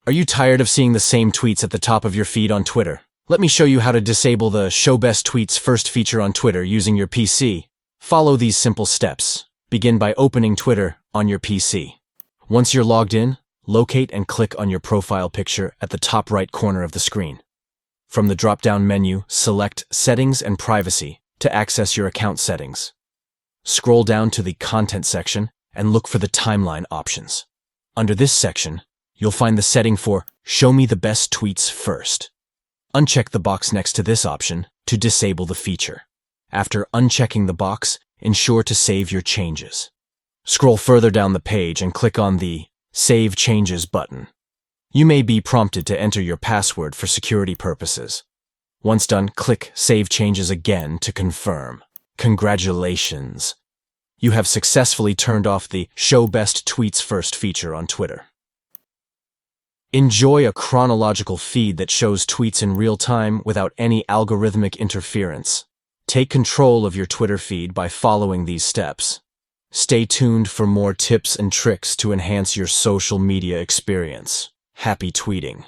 Are you tired of seeing the same tweets at the top of your feed on Twitter? Let me show you how to disable the Show Best Tweets First feature on Twitter using your PC. Follow these simple steps. Begin by opening Twitter on your PC. Once you're logged in, locate and click on your profile picture at the top right corner of the screen. From the drop-down menu, select Settings and Privacy to access your account settings. Scroll down to the Content section and look for the Timeline options. Under this section, you'll find the setting for Show Me the Best Tweets First. Uncheck the box next to this option to disable the feature. After unchecking the box, ensure to save your changes. Scroll further down the page and click on the Save Changes button. You may be prompted to enter your password for security purposes. Once done, click Save Changes again to confirm. Congratulations! You have successfully turned off the Show Best Tweets First feature on Twitter. Enjoy a chronological feed that shows tweets in real time without any algorithmic interference. Take control of your Twitter feed by following these steps. Stay tuned for more tips and tricks to enhance your social media experience. Happy tweeting!